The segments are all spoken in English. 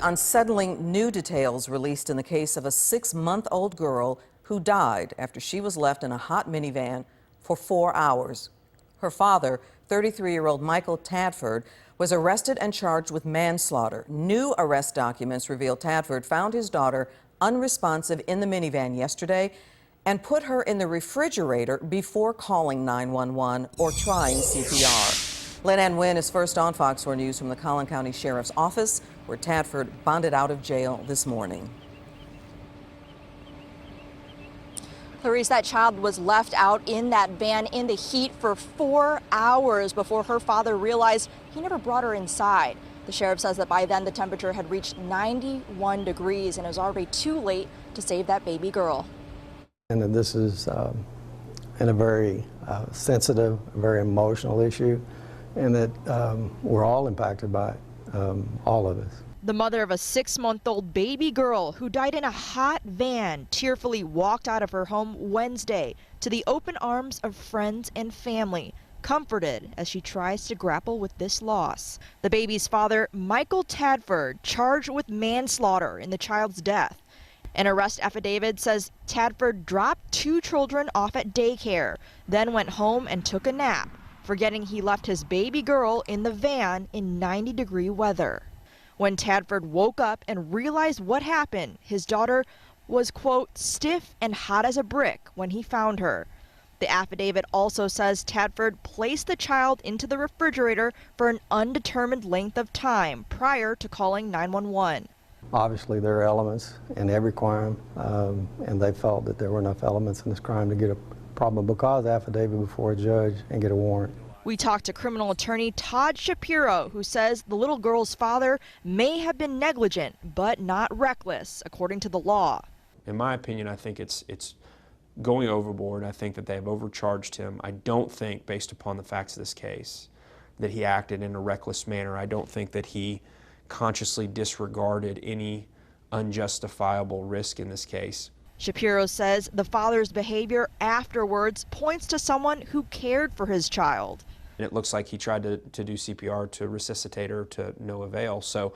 Unsettling new details released in the case of a 6-month-old girl who died after she was left in a hot minivan for 4 hours. Her father, 33-year-old Michael Tadford, was arrested and charged with manslaughter. New arrest documents reveal Tadford found his daughter unresponsive in the minivan yesterday and put her in the refrigerator before calling 911 or trying CPR. Lynn Wynn is first on Fox 4 News from the Collin County Sheriff's Office, where Tadford bonded out of jail this morning. Clarice, that child was left out in that van in the heat for 4 hours before her father realized he never brought her inside. The sheriff says that by then the temperature had reached 91 degrees and it was already too late to save that baby girl. And this is in a very sensitive, very emotional issue, and that we're all impacted by it, all of us. The mother of a 6-month-old baby girl who died in a hot van tearfully walked out of her home Wednesday to the open arms of friends and family, comforted as she tries to grapple with this loss. The baby's father, Michael Tadford, charged with manslaughter in the child's death. An arrest affidavit says Tadford dropped 2 children off at daycare, then went home and took a nap, forgetting he left his baby girl in the van in 90-degree weather. When Tadford woke up and realized what happened, his daughter was, quote, stiff and hot as a brick when he found her. The affidavit also says Tadford placed the child into the refrigerator for an undetermined length of time prior to calling 911. Obviously, there are elements in every crime, and they felt that there were enough elements in this crime to get a probable cause affidavit before a judge and get a warrant. We talked to criminal attorney Todd Shapiro, who says the little girl's father may have been negligent, but not reckless, according to the law. In my opinion, I think it's going overboard. I think that they have overcharged him. I don't think, based upon the facts of this case, that he acted in a reckless manner. I don't think that he consciously disregarded any unjustifiable risk in this case. Shapiro says the father's behavior afterwards points to someone who cared for his child. And it looks like he tried to do CPR to resuscitate her to no avail. So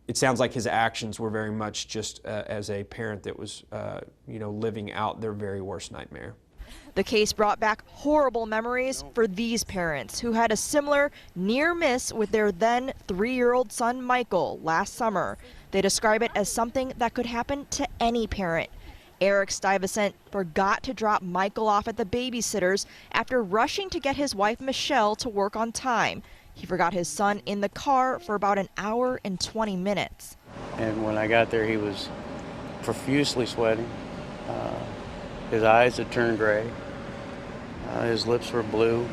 it sounds like his actions were very much just as a parent that was, living out their very worst nightmare. The case brought back horrible memories for these parents who had a similar near miss with their then 3-year-old son Michael last summer. They describe it as something that could happen to any parent. Eric Stuyvesant forgot to drop Michael off at the babysitter's after rushing to get his wife Michelle to work on time. He forgot his son in the car for about an hour and 20 minutes. And when I got there, he was profusely sweating. His eyes had turned gray. His lips were blue.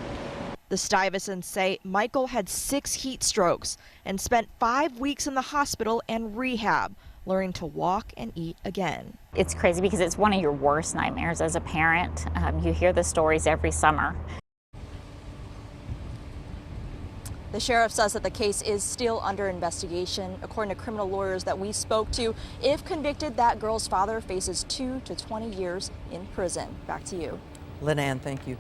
The Stuyvesants say Michael had 6 heat strokes and spent 5 weeks in the hospital and rehab, learning to walk and eat again. It's crazy because it's one of your worst nightmares as a parent. You hear the stories every summer. The sheriff says that the case is still under investigation. According to criminal lawyers that we spoke to, if convicted, that girl's father faces 2 to 20 years in prison. Back to you. Lynn, thank you.